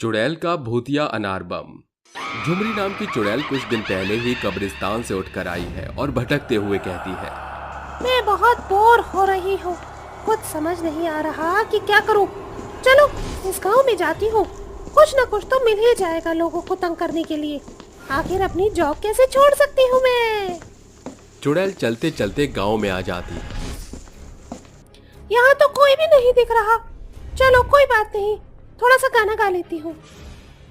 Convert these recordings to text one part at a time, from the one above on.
चुड़ैल का भूतिया अनार बम। झुमरी नाम की चुड़ैल कुछ दिन पहले ही कब्रिस्तान से उठकर आई है और भटकते हुए कहती है, मैं बहुत बोर हो रही हूँ, कुछ समझ नहीं आ रहा कि क्या करूँ। चलो इस गांव में जाती हूँ, कुछ न कुछ तो मिल ही जाएगा लोगों को तंग करने के लिए। आखिर अपनी जॉब कैसे छोड़ सकती हूँ मैं। चुड़ैल चलते चलते गांव में आ जाती है। यहाँ तो कोई भी नहीं दिख रहा। चलो कोई बात नहीं, थोड़ा सा गाना गा लेती हूँ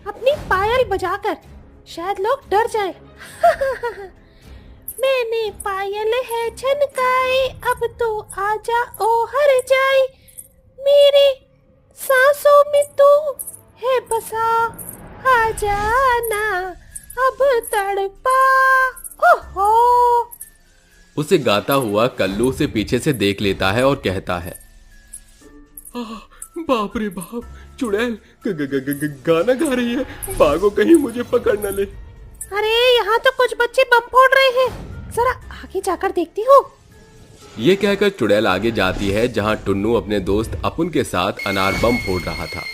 अपनी पायल बजाकर, शायद लोग डर जाएं। मैंने पायल है झनकाई, अब तो आजा ओ हर जाए, मेरी सांसों में तू है बसा, आ जाना अब तड़पा। ओहो। उसे गाता हुआ कल्लू उसे पीछे से देख लेता है और कहता है, बाप रे बाप, चुड़ैल गाना गा रही है, भागो कहीं मुझे पकड़ न ले। अरे यहाँ तो कुछ बच्चे बम फोड़ रहे हैं, जरा आगे जाकर देखती हूँ। ये कहकर चुड़ैल आगे जाती है जहाँ टुन्नू अपने दोस्त अपुन के साथ अनार बम फोड़ रहा था।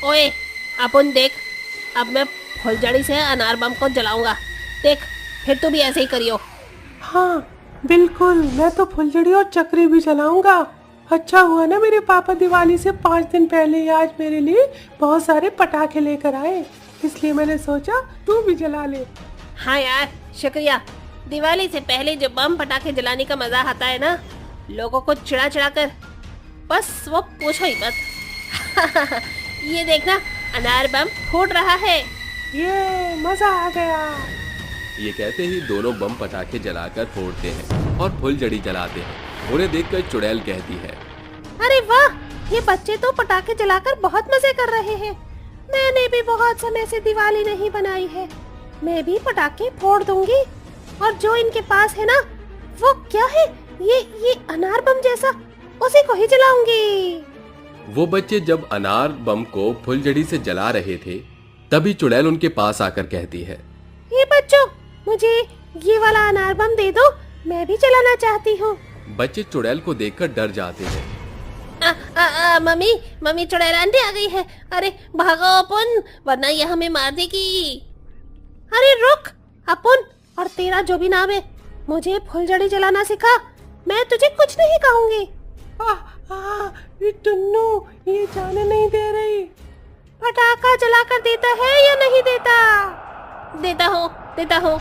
ओए अपुन देख, अब मैं फुलझड़ी से अनार बम को जलाऊंगा, देख फिर तू भी ऐसे ही करियो। हाँ बिल्कुल, मैं तो फुलझड़ी और चक्री भी जलाऊंगा। अच्छा हुआ ना मेरे पापा दिवाली से 5 दिन पहले ही आज मेरे लिए बहुत सारे पटाखे लेकर आए, इसलिए मैंने सोचा तू भी जला ले। हाँ यार शुक्रिया। दिवाली से पहले जो बम पटाखे जलाने का मजा आता है ना, लोगों को चिढ़ा चिढ़ा कर, बस वो पूछो ही मत। ये देखना अनार बम फूट रहा है, ये मजा आ गया। ये कहते ही दोनों बम पटाखे जलाकर फोड़ते हैं और फुलझड़ी जलाते हैं। उन्हें देखकर चुड़ैल कहती है, अरे वाह, ये बच्चे तो पटाखे जलाकर बहुत मजे कर रहे हैं। मैंने भी बहुत समय से दिवाली नहीं बनाई है, मैं भी पटाखे फोड़ दूंगी। और जो इनके पास है ना, वो क्या है, ये अनार बम जैसा, उसी को ही जलाऊंगी। वो बच्चे जब अनार बम को फुलझड़ी से जला रहे थे, तभी चुड़ैल उनके पास आकर कहती है, ये बच्चों, मुझे ये वाला अनार बम दे दो, मैं भी जलाना चाहती हूँ। बच्चे चुड़ैल को देखकर डर जाते हैं। मम्मी चुड़ैल आंटी आ गई है, अरे भागो अपुन, वरना ये हमें मार देगी। अरे रुक अपुन, और तेरा जो भी नाम है, मुझे फुलझड़ी जलाना सिखा, मैं तुझे कुछ नहीं कहूँगी। ये टुन्नू ये जाने नहीं दे रही। पटाखा जलाकर देता है या नहीं देता? देता हूँ।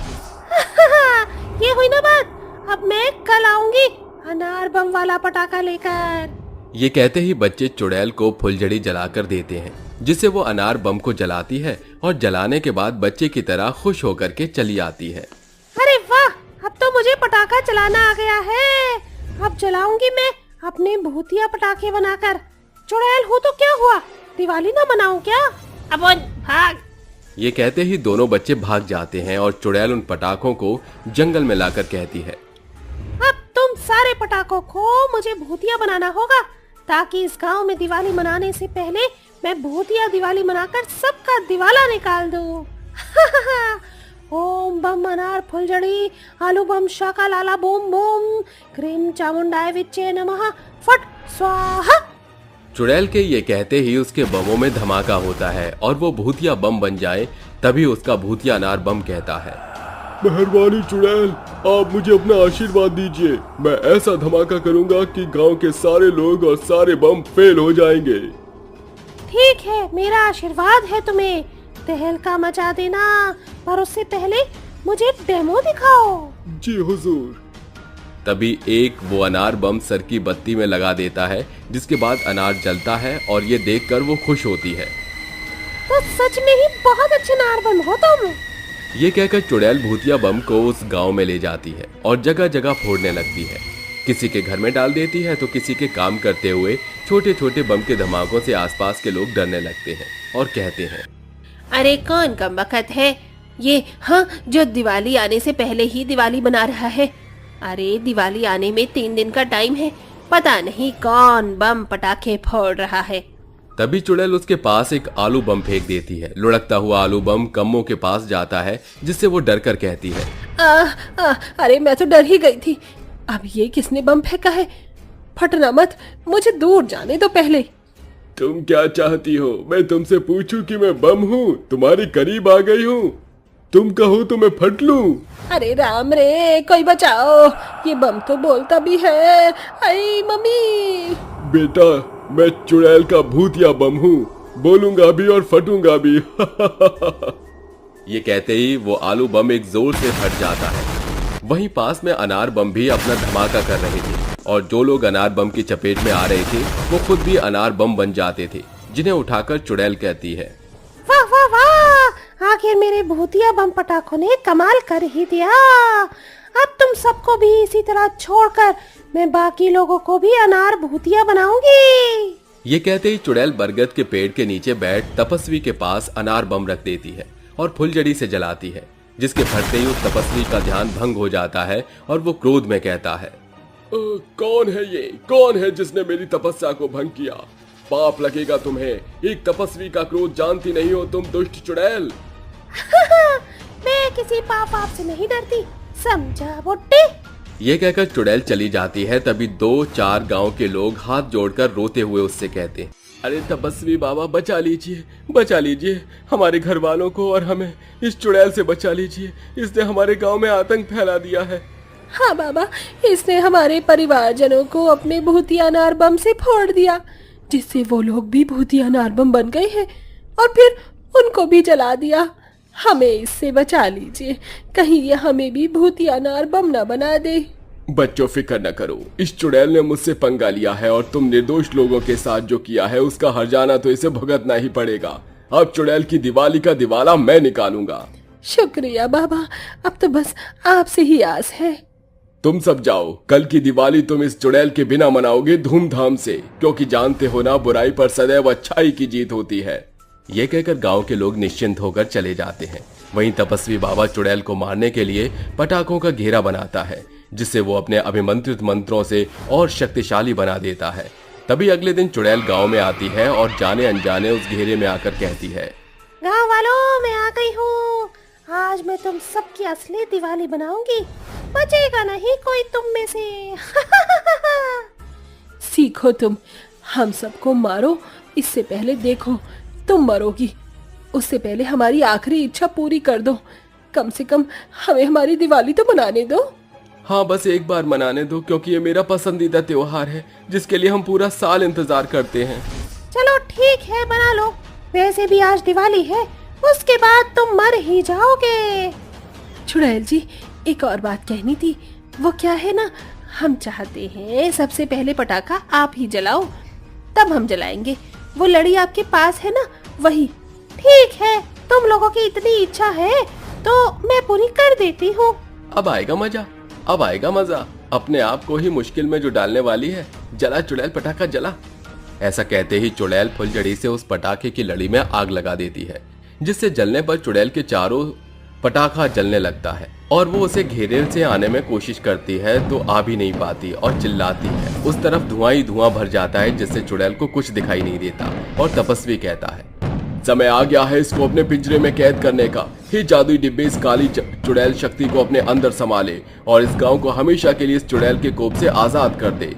ये हुई ना बात, अब मैं कल आऊंगी अनार बम वाला पटाखा लेकर। ये कहते ही बच्चे चुड़ैल को फुलझड़ी जलाकर देते हैं, जिससे वो अनार बम को जलाती है और जलाने के बाद बच्चे की तरह खुश होकर के चली आती है। अरे वाह, अब तो मुझे पटाखा चलाना आ गया है, अब जलाऊंगी मैं अपने भूतिया पटाखे बनाकर। चुड़ैल हूँ तो क्या हुआ, दिवाली ना मनाऊं क्या? अपन भाग। ये कहते ही दोनों बच्चे भाग जाते हैं और चुड़ैल उन पटाखों को जंगल में लाकर कहती है, अब तुम सारे पटाखों को मुझे भूतिया बनाना होगा, ताकि इस गांव में दिवाली मनाने से पहले मैं भूतिया दिवाली मनाकर सबका दिवाला निकाल दूं। ओम बम अनार फुलझड़ी, आलू बम शाका लाला बूम बूम, क्रीम चामुंडाय विच्चे नमः, फट स्वाहा। चुड़ैल के ये कहते ही उसके बमों में धमाका होता है और वो भूतिया बम बन जाए। तभी उसका भूतिया अनार बम कहता है, मेहरबानी चुड़ैल, आप मुझे अपना आशीर्वाद दीजिए, मैं ऐसा धमाका करूंगा कि गांव के सारे लोग और सारे बम फेल हो जाएंगे। ठीक है, मेरा आशीर्वाद है तुम्हें, तहलका मचा देना, पर उससे पहले मुझे डेमो दिखाओ। जी हुजूर। तभी एक वो अनार बम सर की बत्ती में लगा देता है, जिसके बाद अनार जलता है और ये देखकर वो खुश होती है। तो सच में ही बहुत अच्छे अनार बम हो तुम। ये कहकर चुड़ैल भूतिया बम को उस गांव में ले जाती है और जगह जगह फोड़ने लगती है। किसी के घर में डाल देती है तो किसी के काम करते हुए छोटे छोटे बम के धमाकों से आसपास के लोग डरने लगते हैं और कहते हैं, अरे कौन कम बखत है ये, हाँ, जो दिवाली आने से पहले ही दिवाली मना रहा है। अरे दिवाली आने में 3 दिन का टाइम है, पता नहीं कौन बम पटाखे फोड़ रहा है। तभी चुड़ैल उसके पास एक आलू बम फेंक देती है। लुढ़कता हुआ आलू बम कम्मो के पास जाता है, जिससे वो डर कर कहती है, अरे मैं तो डर ही गई थी, अब ये किसने बम फेंका है? फटना मत, मुझे दूर जाने दो पहले। तुम क्या चाहती हो? मैं तुमसे पूछूं कि मैं बम हूँ? तुम्हारे करीब आ गई हूँ। तुम कहो तो मैं फट लूं। अरे राम रे, कोई बचाओ, ये बम तो बोलता भी है। आई मम्मी। बेटा, मैं चुड़ैल का भूतिया बम हूँ, बोलूंगा भी और फटूंगा भी। ये कहते ही वो आलू बम एक जोर से फट जाता है। वहीं पास में अनार बम भी अपना धमाका कर रहे थे और जो लोग अनार बम की चपेट में आ रहे थे वो खुद भी अनार बम बन जाते थे, जिन्हें उठाकर चुड़ैल कहती है, वाह वाह वाह, आखिर मेरे भूतिया बम पटाखों ने कमाल कर ही दिया। अब तुम सबको भी इसी तरह छोड़कर मैं बाकी लोगों को भी अनार भूतिया बनाऊंगी। ये कहते ही चुड़ैल बरगद के पेड़ के नीचे बैठ तपस्वी के पास अनार बम रख देती है और फुलझड़ी से जलाती है, जिसके फटते ही उस तपस्वी का ध्यान भंग हो जाता है और वो क्रोध में कहता है, कौन है ये? कौन है जिसने मेरी तपस्या को भंग किया? पाप लगेगा तुम्हें। एक तपस्वी का क्रोध जानती नहीं हो तुम, दुष्ट चुड़ैल। मैं किसी पाप से नहीं डरती, समझा बुट्टी? ये कहकर चुड़ैल चली जाती है। तभी 2-4 गांव के लोग हाथ जोड़कर रोते हुए उससे कहते, अरे तपस्वी बाबा, बचा लीजिए हमारे घर वालों को और हमें इस चुड़ैल से बचा लीजिए। इसने हमारे गांव में आतंक फैला दिया है। हाँ बाबा, इसने हमारे परिवारजनों को अपने भूतिया अनार बम से फोड़ दिया, जिससे वो लोग भी भूतिया अनार बम बन गए हैं और फिर उनको भी जला दिया। हमें इससे बचा लीजिए, कहीं ये हमें भी भूतिया अनार बम न बना दे। बच्चों, फिक्र न करो, इस चुड़ैल ने मुझसे पंगा लिया है और तुम निर्दोष लोगों के साथ जो किया है उसका हर्जाना तो इसे भुगतना ही पड़ेगा। अब चुड़ैल की दिवाली का दिवाला मैं निकालूंगा। शुक्रिया बाबा, अब तो बस आपसे ही आस है। तुम सब जाओ, कल की दिवाली तुम इस चुड़ैल के बिना मनाओगे धूमधाम से, क्योंकि जानते हो ना, बुराई पर सदैव अच्छाई की जीत होती है। ये कहकर गांव के लोग निश्चिंत होकर चले जाते हैं। वहीं तपस्वी बाबा चुड़ैल को मारने के लिए पटाखों का घेरा बनाता है, जिससे वो अपने अभिमंत्रित मंत्रों से और शक्तिशाली बना देता है। तभी अगले दिन चुड़ैल गांव में आती है और जाने अनजाने उस घेरे में आकर कहती है, गाँव वालों, मैं आ गई हूँ। आज मैं तुम सबकी असली दिवाली बनाऊंगी, बचेगा नहीं कोई तुम में से। सीखो तुम, हम सबको मारो, इससे पहले देखो तुम मरोगी। उससे पहले हमारी आखिरी इच्छा पूरी कर दो, कम से कम हमें हमारी दिवाली तो मनाने दो। हाँ, बस एक बार मनाने दो, क्योंकि ये मेरा पसंदीदा त्योहार है जिसके लिए हम पूरा साल इंतजार करते हैं। चलो ठीक है, बना लो। वैसे भी आज दिवाली है, उसके बाद तुम मर ही जाओगे। चुड़ैल जी, एक और बात कहनी थी। वो क्या है ना, हम चाहते हैं सबसे पहले पटाखा आप ही जलाओ, तब हम जलाएंगे। वो लड़ी आपके पास है ना, वही। ठीक है, तुम लोगों की इतनी इच्छा है तो मैं पूरी कर देती हूँ। अब आएगा मजा, अपने आप को ही मुश्किल में जो डालने वाली है। जला चुड़ैल, पटाखा जला। ऐसा कहते ही चुड़ैल फुलझड़ी से उस पटाखे की लड़ी में आग लगा देती है, जिससे जलने पर चुड़ैल के चारों पटाखा जलने लगता है और वो उसे घेरे से आने में कोशिश करती है तो आ भी नहीं पाती और चिल्लाती है। उस तरफ धुआं ही धुआं भर जाता है, जिससे चुड़ैल को कुछ दिखाई नहीं देता और तपस्वी कहता है, समय आ गया है इसको अपने पिंजरे में कैद करने का। हे जादुई डिब्बे, इस काली चुड़ैल शक्ति को अपने अंदर संभाले और इस गांव को हमेशा के लिए इस चुड़ैल के कोप से आजाद कर दे।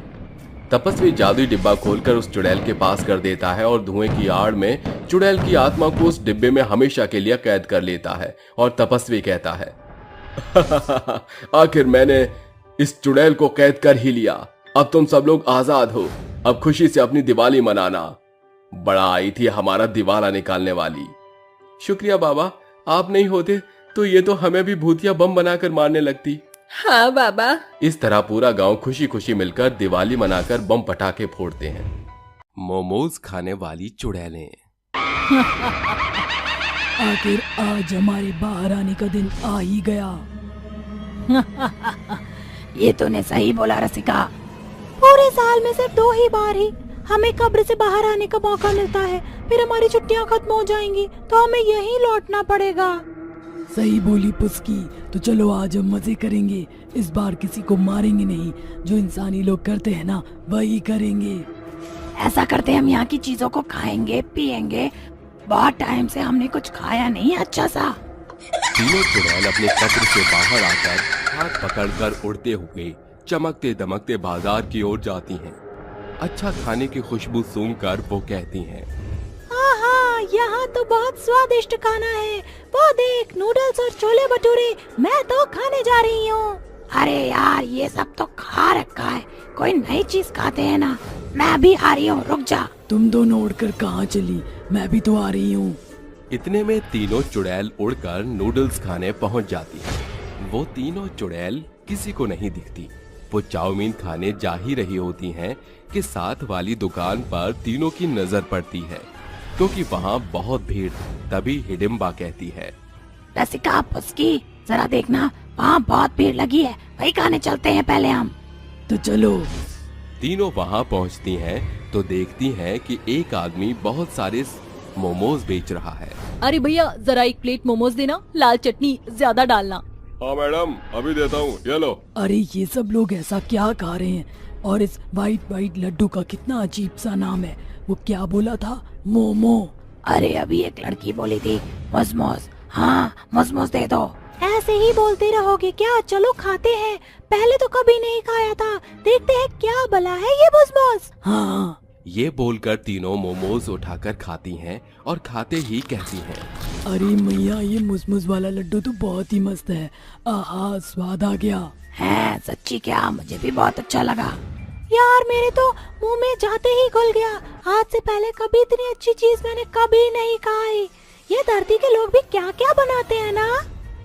तपस्वी जादुई डिब्बा खोलकर उस चुड़ैल के पास कर देता है और धुएं की आड़ में चुड़ैल की आत्मा को उस डिब्बे में हमेशा के लिए कैद कर लेता है और तपस्वी कहता है, आखिर मैंने इस चुड़ैल को कैद कर ही लिया। अब तुम सब लोग आजाद हो। अब खुशी से अपनी दिवाली मनाना। बड़ा आई थी हमारा दिवाला निकालने वाली। शुक्रिया बाबा, आप नहीं होते तो ये तो हमें भी भूतिया बम बनाकर मारने लगती। हाँ बाबा। इस तरह पूरा गांव खुशी खुशी मिलकर दिवाली मनाकर बम पटाखे फोड़ते हैं। मोमोज खाने वाली चुड़ैलें। आखिर आज हमारे बाहर आने का दिन आ ही गया। ये तूने सही बोला रसिका। पूरे साल में सिर्फ 2 ही बार ही हमें कब्र से बाहर आने का मौका मिलता है, फिर हमारी छुट्टियां खत्म हो जाएंगी तो हमें यहीं लौटना पड़ेगा। सही बोली पुस्की। तो चलो आज हम मजे करेंगे। इस बार किसी को मारेंगे नहीं, जो इंसानी लोग करते हैं ना वही करेंगे। ऐसा करते हम यहाँ की चीजों को खाएंगे पिएंगे। बहुत टाइम से हमने कुछ खाया नहीं अच्छा सा। तीनों चुड़ैल अपने कब्र से बाहर आकर हाथ पकड़कर उड़ते हुए चमकते दमकते बाजार की ओर जाती हैं। अच्छा खाने की खुशबू सूंघकर वो कहती हैं, हाँ, यहाँ तो बहुत स्वादिष्ट खाना है। वो देख, नूडल्स और छोले भटूरे मैं तो खाने जा रही हूँ। अरे यार, ये सब तो खा रखा है, कोई नई चीज खाते हैं ना। मैं भी आ रही हूँ, रुक जा। तुम दोनों उड़कर कहाँ चली? मैं भी तो आ रही हूँ। इतने में तीनों चुड़ैल उड़कर नूडल्स खाने पहुंच जाती हैं। वो तीनों चुड़ैल किसी को नहीं दिखती। वो चाउमीन खाने जा ही रही होती हैं कि साथ वाली दुकान पर तीनों की नजर पड़ती है, क्योंकि वहाँ बहुत भीड़। तभी हिडिंबा कहती है, रसिका, पुस्की, जरा देखना, वहाँ बहुत भीड़ लगी है, वही खाने चलते हैं पहले हम। तो चलो। तीनों वहाँ पहुँचती हैं तो देखती हैं कि एक आदमी बहुत सारे मोमोज बेच रहा है। अरे भैया, जरा एक प्लेट मोमोज देना, लाल चटनी ज्यादा डालना। हाँ मैडम, अभी देता हूँ, ये लो। अरे ये सब लोग ऐसा क्या खा रहे हैं? और इस वाइट लड्डू का कितना अजीब सा नाम है। वो क्या बोला था? मोमो। अरे अभी एक लड़की बोली थी मोमोज। हाँ, मोमोज दे दो। ऐसे ही बोलते रहोगे क्या? चलो खाते हैं, पहले तो कभी नहीं खाया था, देखते हैं क्या भला है ये मोमोज। हाँ, ये बोलकर तीनों मोमोज उठाकर खाती हैं और खाते ही कहती हैं, अरे मैया, ये मुसमुस वाला लड्डू तो बहुत ही मस्त है। आहा, स्वाद आ गया। है सच्ची क्या? मुझे भी बहुत अच्छा लगा यार, मेरे तो मुंह में जाते ही घुल गया। आज से पहले कभी इतनी अच्छी चीज मैंने कभी नहीं खाई। ये धरती के लोग भी क्या क्या बनाते हैं ना।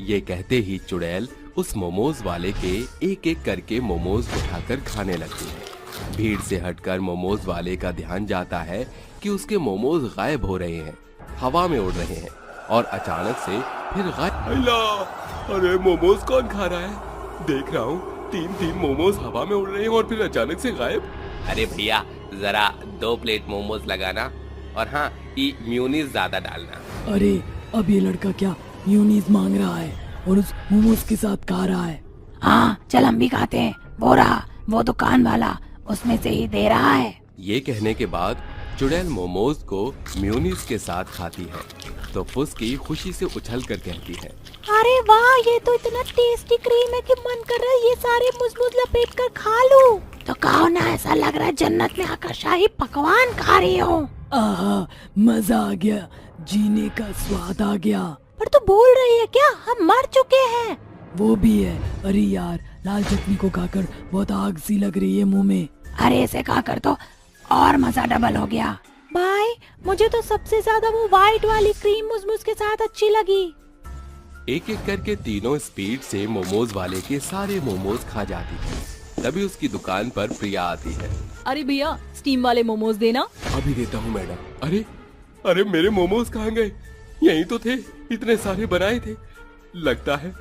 ये कहते ही चुड़ैल उस मोमोज वाले के एक एक करके मोमोज उठाकर खाने लगती है। भीड़ से हटकर मोमोज वाले का ध्यान जाता है कि उसके मोमोज गायब हो रहे हैं, हवा में उड़ रहे हैं और अचानक से फिर गायब। अल्लाह, अरे मोमोज कौन खा रहा है? देख रहा हूँ तीन मोमोज हवा में उड़ रहे हैं और फिर अचानक से गायब। अरे भैया, जरा 2 प्लेट मोमोज लगाना और हाँ, ये म्यूनीस ज्यादा डालना। अरे अब ये लड़का क्या म्यूनीस मांग रहा है और उस मोमोज के साथ खा रहा है? हाँ, चल हम भी खाते हैं। वो रहा वो दुकान वाला, उसमें से ही दे रहा है। ये कहने के बाद चुड़ैल मोमोज को म्यूनीस के साथ खाती है तो फुस्की खुशी से उछल कर कहती है, अरे वाह, ये तो इतना टेस्टी क्रीम है कि मन कर रहा है ये सारे मुझ लपेट कर खा लूं। तो खाओ ना, ऐसा लग रहा है जन्नत में आकर शाही पकवान खा रही हूँ। आहा, मजा आ गया, जीने का स्वाद आ गया। पर तू बोल रही है क्या? हम मर चुके हैं। वो भी है। अरे यार, लाल चटनी को खाकर बहुत आग सी लग रही है मुंह में। अरे इसे खाकर तो और मजा डबल हो गया। भाई, मुझे तो सबसे ज्यादा वो व्हाइट वाली क्रीम मुझ के साथ अच्छी लगी। एक एक करके तीनों स्पीड से मोमोज वाले के सारे मोमोज खा जाती है। तभी उसकी दुकान पर प्रिया आती है। अरे भैया, स्टीम वाले मोमोज देना। अभी देता हूँ मैडम। अरे अरे मेरे मोमोज कहाँ गए? यहीं तो थे, इतने सारे बनाए थे। लगता है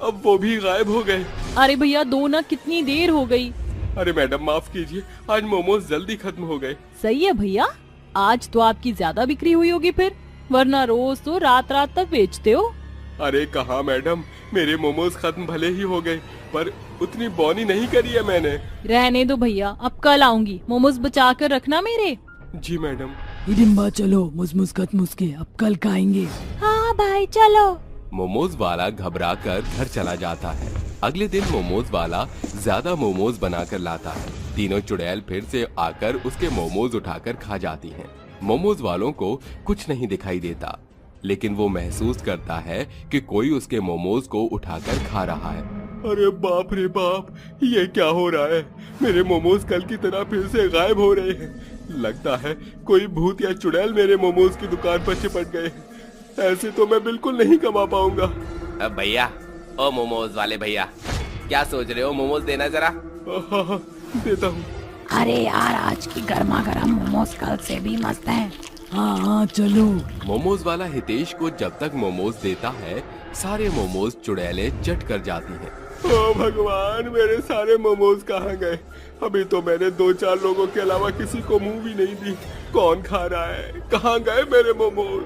अब वो भी गायब हो गए। अरे भैया, दो ना, कितनी देर हो गई। अरे मैडम माफ कीजिए, आज मोमोज जल्दी खत्म हो गए। सही है भैया, आज तो आपकी ज्यादा बिक्री हुई होगी फिर, वरना रोज तो रात तक बेचते हो। अरे कहाँ मैडम, मेरे मोमोज खत्म भले ही हो गए पर उतनी बौनी नहीं करी है मैंने। रहने दो भैया, अब कल आऊंगी, मोमोज बचा कर रखना मेरे। जी मैडम। हिडिंबा चलो, मुझ खत्म उसके, अब कल खाएंगे। हाँ भाई चलो। मोमोज वाला घबरा कर घर चला जाता है। अगले दिन मोमोज वाला ज्यादा मोमोज बनाकर लाता है। तीनों चुड़ैल फिर से आकर उसके मोमोज उठाकर खा जाती हैं। मोमोज वालों को कुछ नहीं दिखाई देता, लेकिन वो महसूस करता है कि कोई उसके मोमोज को उठाकर खा रहा है। अरे बाप रे बाप, ये क्या हो रहा है? मेरे मोमोज कल की तरह फिर से गायब हो रहे हैं। लगता है कोई भूत या चुड़ैल मेरे मोमोज की दुकान पर चिपट गए। ऐसे तो मैं बिल्कुल नहीं कमा पाऊंगा। अब भैया, ओ मोमोज वाले भैया, क्या सोच रहे हो? मोमोज देना जरा। हाँ, देता हूँ। अरे यार, आज की गर्मा गर्म मोमोज कल से भी मस्त हैं। हाँ चलो। मोमोज वाला हितेश को जब तक मोमोज देता है, सारे मोमोज चुड़ैलें चट कर जाती हैं। ओ भगवान, मेरे सारे मोमोज कहाँ गए? अभी तो मैंने 2-4 लोगों के अलावा किसी को मुंह भी नहीं दी। कौन खा रहा है? कहाँ गए मेरे मोमोज?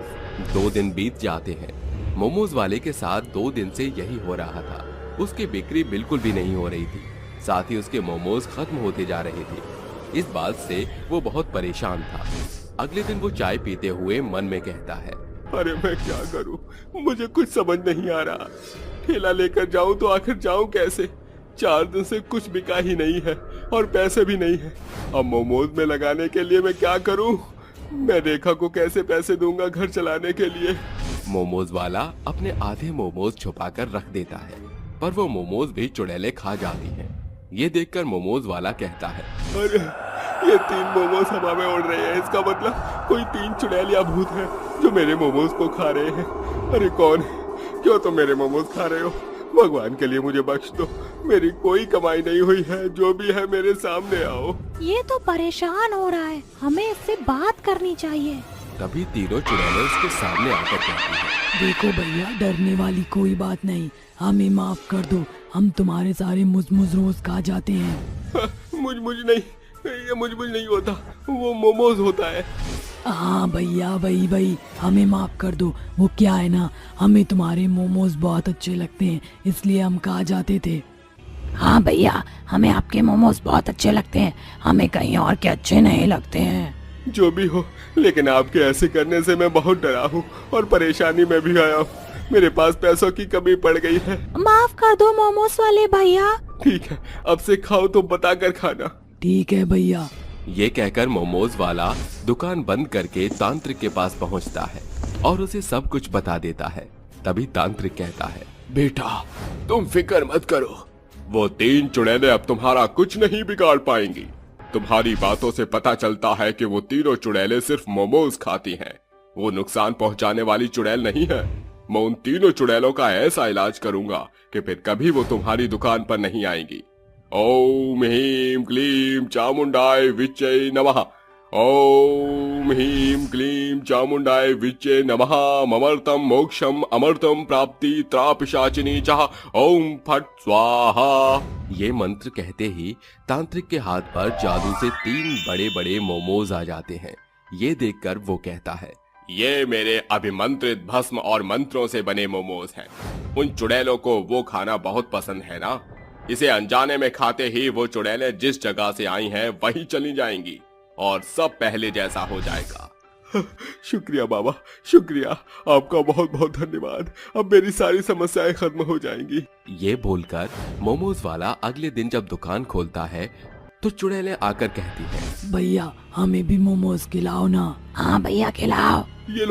2 दिन बीत जाते हैं। मोमोज वाले के साथ 2 दिन से यही हो रहा था। उसकी बिक्री बिल्कुल भी नहीं हो रही थी, साथ ही उसके मोमोज खत्म होते जा रहे थे। इस बात से वो बहुत परेशान था। अगले दिन वो चाय पीते हुए मन में कहता है, अरे मैं क्या करूं? मुझे कुछ समझ नहीं आ रहा। ठेला लेकर जाऊं तो आखिर जाऊं कैसे? 4 दिन से कुछ बिका ही नहीं है। और पैसे भी नहीं है। अब मोमोज में लगाने के लिए मैं क्या करूं? मैं रेखा को कैसे पैसे दूंगा घर चलाने के लिए? मोमोज वाला अपने आधे मोमोज छुपाकर रख देता है, पर वो मोमोज भी चुड़ैलें खा जाती हैं। ये देखकर मोमोज वाला कहता है, अरे ये 3 मोमोज हवा में उड़ रहे हैं। इसका मतलब कोई 3 चुड़ैल या भूत है जो मेरे मोमोज को खा रहे हैं। अरे कौन है? क्यों तुम मेरे मोमोज खा रहे हो? भगवान के लिए मुझे बख्श दो। मेरी कोई कमाई नहीं हुई है। जो भी है मेरे सामने आओ। ये तो परेशान हो रहा है, हमें इससे बात करनी चाहिए। तभी तीनों चुड़ैलें उसके सामने आकर कहती हैं, देखो भैया, डरने वाली कोई बात नहीं, हमें माफ कर दो, हम तुम्हारे सारे मुझ रोज खा जाते हैं। मुझ नहीं, ये मुझ नहीं होता, वो मोमोज होता है। हाँ भैया, वही हमें माफ कर दो। वो क्या है ना, हमें तुम्हारे मोमोज बहुत अच्छे लगते हैं, इसलिए हम खा जाते थे। हाँ भैया, हमें आपके मोमोज बहुत अच्छे लगते हैं, हमें कहीं और के अच्छे नहीं लगते हैं। जो भी हो, लेकिन आपके ऐसे करने से मैं बहुत डरा हूँ और परेशानी में भी आया हूँ। मेरे पास पैसों की कमी पड़ गई है। माफ कर दो मोमोज वाले भैया। ठीक है, अब से खाओ तो बता कर खाना। ठीक है भैया। ये कहकर मोमोज वाला दुकान बंद करके तांत्रिक के पास पहुंचता है और उसे सब कुछ बता देता है। तभी तांत्रिक कहता है, बेटा तुम फिक्र मत करो, वो 3 चुड़ैलें अब तुम्हारा कुछ नहीं बिगाड़ पाएंगी। तुम्हारी बातों से पता चलता है कि वो तीनों चुड़ैलें सिर्फ मोमोज खाती हैं। वो नुकसान पहुंचाने वाली चुड़ैल नहीं है। मैं उन तीनों चुड़ैलों का ऐसा इलाज करूंगा कि फिर कभी वो तुम्हारी दुकान पर नहीं आएंगी। ओम ह्रीं क्लीं चामुंडाय विच्चे नमः। ओम ह्रीं क्लीं चामुंडाय विच्चे नमः। ममर्तम मोक्षम अमर्तम प्राप्ति त्रापिशाचिनी चाह। ओम फट स्वाहा। ये मंत्र कहते ही तांत्रिक के हाथ पर जादू से 3 बड़े बड़े मोमोज आ जाते हैं। ये देखकर वो कहता है, ये मेरे अभिमंत्रित भस्म और मंत्रों से बने मोमोज हैं। उन चुड़ैलों को वो खाना बहुत पसंद है ना। इसे अनजाने में खाते ही वो चुड़ैलें जिस जगह से आई हैं वहीं चली जाएंगी और सब पहले जैसा हो जाएगा। शुक्रिया बाबा, शुक्रिया, आपका बहुत बहुत धन्यवाद। अब मेरी सारी समस्याएं खत्म हो जाएंगी। ये बोलकर मोमोज वाला अगले दिन जब दुकान खोलता है तो चुड़ैलें आकर कहती हैं, भैया हमें भी मोमोज खिलाओ ना। हाँ भैया खिलाओ। ये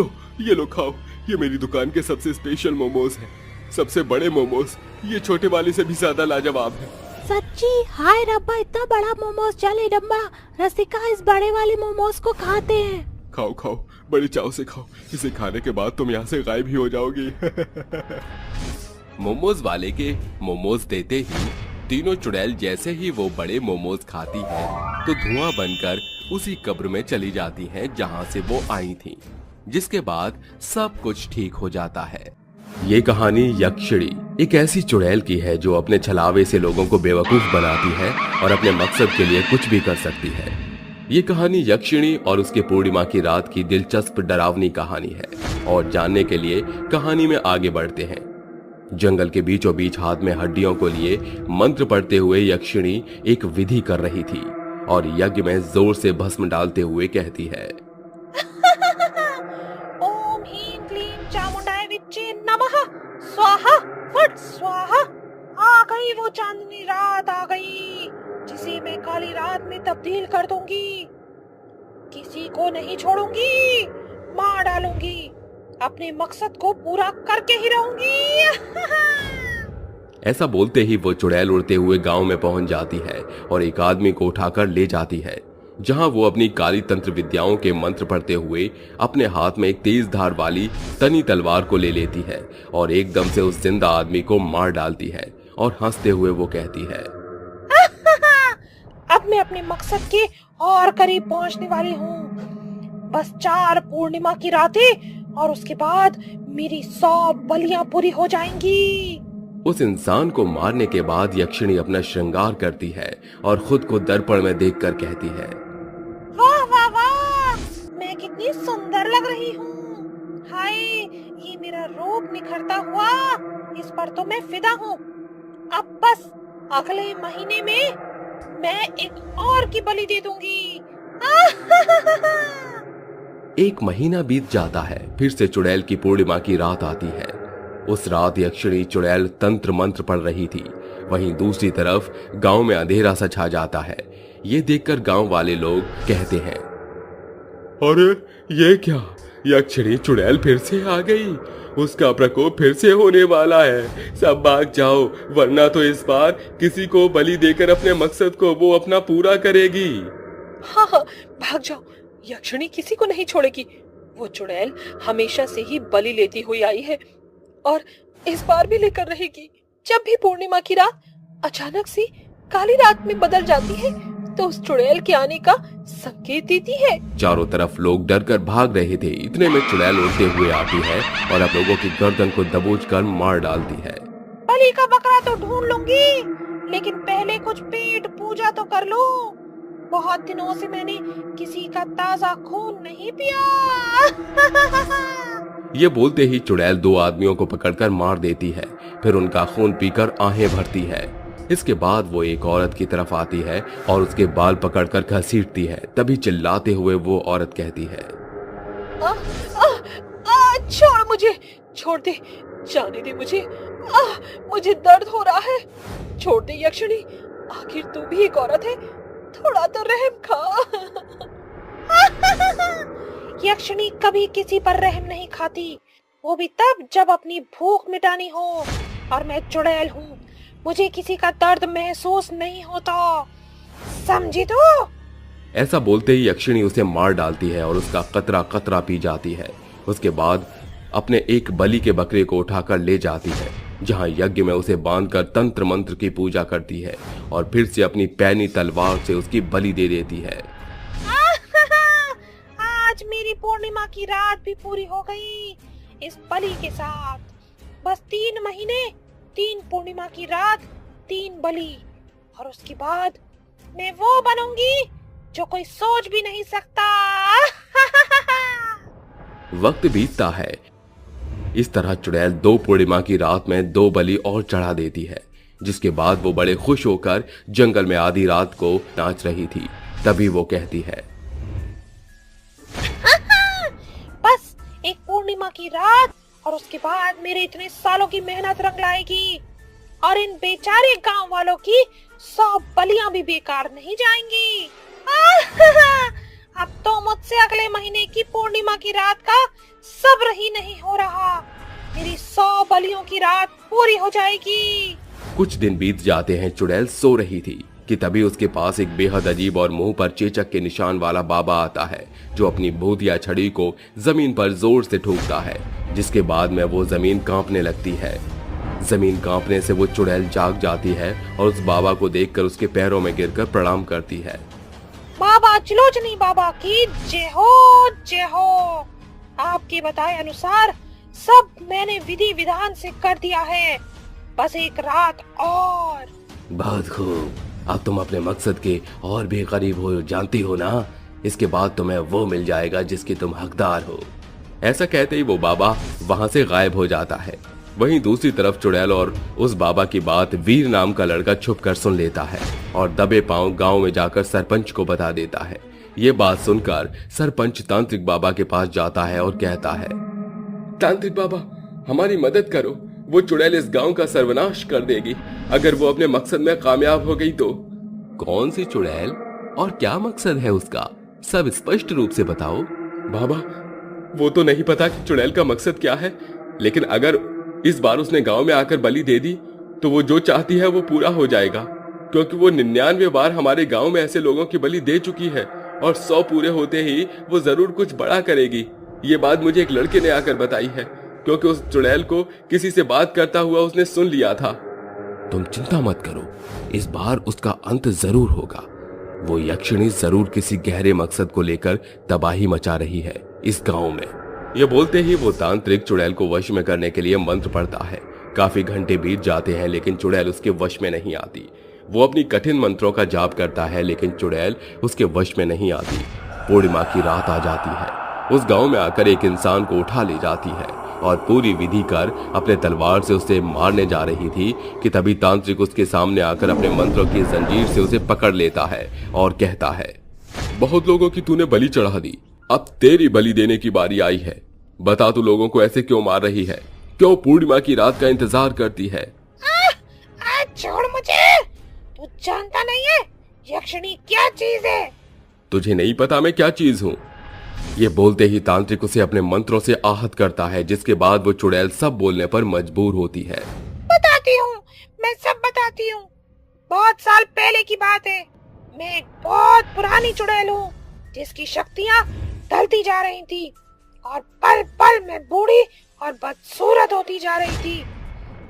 लो खाओ। ये मेरी दुकान के सबसे स्पेशल मोमोज हैं, सबसे बड़े मोमोज। ये छोटे वाले से भी ज्यादा लाजवाब है। सच्ची? हाय रब्बा, इतना बड़ा मोमोज। चले डम्बा, रसिका इस बड़े वाले मोमोज को खाते हैं। खाओ खाओ, बड़े चाव से खाओ। इसे खाने के बाद तुम यहाँ से गायब ही हो जाओगी। मोमोज वाले के मोमोज देते ही तीनों चुड़ैल जैसे ही वो बड़े मोमोज खाती हैं तो धुआं बनकर उसी कब्र में चली जाती हैं जहां से वो आई थीं। जिसके बाद सब कुछ ठीक हो जाता है। ये कहानी यक्षिणी, एक ऐसी चुड़ैल की है जो अपने छलावे से लोगों को बेवकूफ बनाती है और अपने मकसद के लिए कुछ भी कर सकती है। ये कहानी यक्षिणी और उसके पूर्णिमा की रात की दिलचस्प डरावनी कहानी है। और जानने के लिए कहानी में आगे बढ़ते हैं। जंगल के बीचों बीच हाथ में हड्डियों को लिए मंत्र पढ़ते हुए यक्षिणी एक विधि कर रही थी और यज्ञ में जोर से भस्म डालते हुए कहती है, ओम ह्रीं क्लीं चामुंडाय विच्चे नमः। स्वाहा फट स्वाहा। आ गई वो चांदनी रात, आ गई जिसे मैं काली रात में तब्दील कर दूंगी। किसी को नहीं छोड़ूंगी, मार डालूंगी। अपने मकसद को पूरा करके ही रहूंगी। ऐसा बोलते ही वो चुड़ैल उड़ते हुए गांव में पहुंच जाती है और एक आदमी को उठाकर ले जाती है, जहां वो अपनी काली तंत्र विद्याओं के मंत्र पढ़ते हुए अपने हाथ में एक तेज धार वाली तनी तलवार को ले लेती है और एकदम से उस जिंदा आदमी को मार डालती है और हंसते हुए वो कहती है, अब मैं अपने मकसद के और करीब पहुंचने वाली हूँ। बस 4 पूर्णिमा की रातें और उसके बाद मेरी 100 बलियां पूरी हो जाएंगी। उस इंसान को मारने के बाद यक्षिणी अपना श्रृंगार करती है और खुद को दर्पण में देखकर कहती है, वाह वाह वाह, मैं कितनी सुंदर लग रही हूँ। हाय, ये मेरा रूप निखरता हुआ, इस पर तो मैं फिदा हूँ। अब बस अगले महीने में मैं एक और की बलि दे दूंगी। एक महीना बीत जाता है। फिर से चुड़ैल की पूर्णिमा की रात आती है। उस रात यक्षिणी चुड़ैल तंत्र मंत्र पढ़ रही थी। वहीं दूसरी तरफ गांव में अंधेरा सा छा जाता है ये देखकर गांव वाले लोग कहते हैं, अरे ये क्या, यक्षिणी चुड़ैल फिर से आ गई। उसका प्रकोप फिर से होने वाला है। सब भाग जाओ, वरना तो इस बार किसी को बलि देकर अपने मकसद को वो अपना पूरा करेगी। हाँ हाँ, भाग जाओ, यक्षिणी किसी को नहीं छोड़ेगी। वो चुड़ैल हमेशा से ही बलि लेती हुई आई है और इस बार भी लेकर रहेगी। जब भी पूर्णिमा की रात अचानक से काली रात में बदल जाती है तो उस चुड़ैल के आने का संकेत देती है। चारों तरफ लोग डर कर भाग रहे थे। इतने में चुड़ैल उड़ते हुए आती है और अब लोगों की गर्दन को दबोच कर मार डालती है। बलि का बकरा तो ढूंढ लूंगी, लेकिन पहले कुछ पेट पूजा तो कर लूं। बहुत दिनों से मैंने किसी का ताजा खून नहीं पिया। ये बोलते ही चुड़ैल 2 आदमियों को पकड़कर मार देती है, फिर उनका खून पीकर आहें भरती है। इसके बाद वो एक औरत की तरफ आती है और उसके बाल पकड़कर घसीटती है। तभी चिल्लाते हुए वो औरत कहती है, छोड़ मुझे, छोड़ दे, जाने दे मुझे, मुझे दर्द हो रहा है। छोड़ दे यक्षिणी, आखिर तू भी एक औरत है, थोड़ा तो रहम खा। यक्षिणी कभी किसी पर रहम नहीं खाती, वो भी तब जब अपनी भूख मिटानी हो। और मैं चुड़ैल हूँ, मुझे किसी का दर्द महसूस नहीं होता, समझी तू? ऐसा बोलते ही यक्षिणी उसे मार डालती है और उसका कतरा कतरा पी जाती है। उसके बाद अपने एक बलि के बकरे को उठाकर ले जाती है, जहां यज्ञ में उसे बांधकर तंत्र मंत्र की पूजा करती है और फिर से अपनी पैनी तलवार से उसकी बलि दे देती है। आज मेरी पूर्णिमा की रात भी पूरी हो गई इस बलि के साथ। बस 3 महीने, 3 पूर्णिमा की रात, 3 बलि, और उसके बाद मैं वो बनूंगी जो कोई सोच भी नहीं सकता। वक्त बीतता है। इस तरह चुड़ैल 2 पूर्णिमा की रात में 2 बलि और चढ़ा देती है, जिसके बाद वो बड़े खुश होकर जंगल में आधी रात को नाच रही थी। तभी वो कहती है, बस एक पूर्णिमा की रात और उसके बाद मेरे इतने सालों की मेहनत रंग लाएगी और इन बेचारे गांव वालों की 100 बलियां भी बेकार नहीं जाएंगी। अब तो मुझसे अगले महीने की पूर्णिमा की रात का सब्र ही नहीं हो रहा। मेरी 100 बलियों की रात पूरी हो जाएगी। कुछ दिन बीत जाते हैं। चुड़ैल सो रही थी कि तभी उसके पास एक बेहद अजीब और मुंह पर चेचक के निशान वाला बाबा आता है, जो अपनी भूतिया छड़ी को जमीन पर जोर से ठोकता है, जिसके बाद में वो जमीन कांपने लगती है। जमीन कांपने से वो चुड़ैल जाग जाती है और उस बाबा को देखकर उसके पैरों में गिरकर प्रणाम करती है। बाबा त्रिलोचनी बाबा की जय हो, जय हो। आपके बताए अनुसार सब मैंने विधि विधान से कर दिया है, बस एक रात और। बहुत खूब, अब तुम अपने मकसद के और भी करीब हो, जानती हो ना। इसके बाद तुम्हें वो मिल जाएगा जिसके तुम हकदार हो। ऐसा कहते ही वो बाबा वहां से गायब हो जाता है। वहीं दूसरी तरफ चुड़ैल और उस बाबा की बात वीर नाम का लड़का छुप कर सुन लेता है और दबे पांव गांव में जाकर सरपंच को बता देता है। ये बात सुनकर सरपंच तांत्रिक बाबा के पास जाता है और कहता है, तांत्रिक बाबा, हमारी मदद करो। वो चुड़ैल इस गांव का सर्वनाश कर देगी अगर वो अपने मकसद में कामयाब हो गई तो। कौन सी चुड़ैल और क्या मकसद है उसका, सब स्पष्ट रूप से बताओ। बाबा, वो तो नहीं पता कि चुड़ैल का मकसद क्या है, लेकिन अगर इस बार उसने गांव में आकर बलि दे दी तो वो जो चाहती है वो पूरा हो जाएगा, क्योंकि वो 99 बार हमारे गांव में ऐसे लोगों की बलि दे चुकी है और 100 पूरे होते ही वो जरूर कुछ बड़ा करेगी। ये बात मुझे एक लड़के ने आकर बताई है, क्योंकि उस चुड़ैल को किसी से बात करता हुआ उसने सुन लिया था। तुम चिंता मत करो, इस बार उसका अंत जरूर होगा। वो यक्षिणी जरूर किसी गहरे मकसद को लेकर तबाही मचा रही है इस गांव में। ये बोलते ही वो तांत्रिक चुड़ैल को वश में करने के लिए मंत्र पढ़ता है। काफी घंटे बीत जाते हैं लेकिन चुड़ैल उसके वश में नहीं आती। वो अपनी कठिन मंत्रों का जाप करता है लेकिन चुड़ैल उसके वश में नहीं आती। पूर्णिमा की रात आ जाती है। उस गांव में आकर एक इंसान को उठा ले जाती है और पूरी विधि कर अपने तलवार से उसे मारने जा रही थी कि तभी तांत्रिक उसके सामने आकर अपने मंत्रों की जंजीर से उसे पकड़ लेता है और कहता है, बहुत लोगों की तूने बलि चढ़ा दी, अब तेरी बलि देने की बारी आई है। बता, तू लोगों को ऐसे क्यों मार रही है? क्यों पूर्णिमा की रात का इंतजार करती है? छोड़ मुझे, तू जानता नहीं है यक्षिणी क्या चीज है? तुझे नहीं पता मैं क्या चीज हूँ? ये बोलते ही तांत्रिक उसे अपने मंत्रों से आहत करता है, जिसके बाद वो चुड़ैल सब बोलने पर मजबूर होती है। बताती हूँ, मैं सब बताती हूँ। बहुत साल पहले की बात है। मैं एक बहुत पुरानी चुड़ैल हूँ जिसकी शक्तियाँ ढलती जा रही थी और पल पल में बूढ़ी और बदसूरत होती जा रही थी।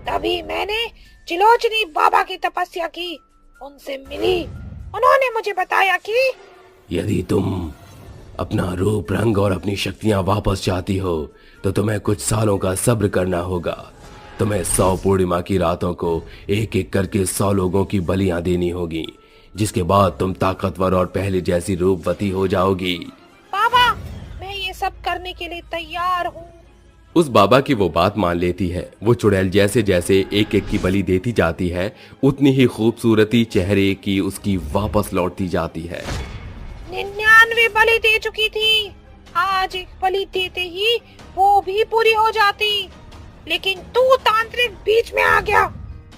तभी मैंने त्रिलोचनी बाबा की तपस्या की, उनसे मिली। उन्होंने मुझे बताया कि यदि तुम अपना रूप, रंग और अपनी शक्तियां वापस चाहती हो तो तुम्हें कुछ सालों का सब्र करना होगा। तुम्हें 100 पूर्णिमा की रातों को एक एक करके 100 लोगों की बलियां देनी होगी, जिसके बाद तुम ताकतवर और पहले जैसी रूपवती हो जाओगी। बाबा, मैं ये सब करने के लिए तैयार हूँ। उस बाबा की वो बात मान लेती है। वो चुड़ैल जैसे जैसे एक एक की बलि देती जाती है, उतनी ही खूबसूरती चेहरे की उसकी वापस लौटती जाती है। 99 बलि दे चुकी थी, आज एक बलि देते ही वो भी पूरी हो जाती, लेकिन तू तांत्रिक बीच में आ गया।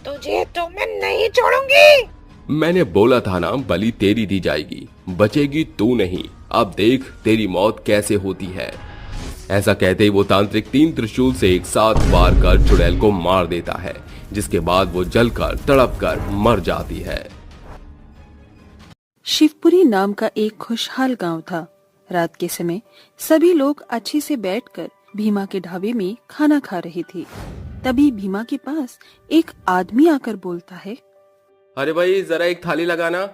तुझे तो मैं नहीं छोड़ूंगी। मैंने बोला था ना, बलि तेरी दी जाएगी, बचेगी तू नहीं। अब देख तेरी मौत कैसे होती है। ऐसा कहते ही वो तांत्रिक 3 त्रिशूल से एक साथ वार कर चुड़ैल को मार देता है, जिसके बाद वो जलकर तड़पकर मर जाती है। शिवपुरी नाम का एक खुशहाल गांव था। रात के समय सभी लोग अच्छे से बैठकर भीमा के ढाबे में खाना खा रहे थे। तभी भीमा के पास एक आदमी आकर बोलता है, अरे भाई जरा एक थाली लगाना।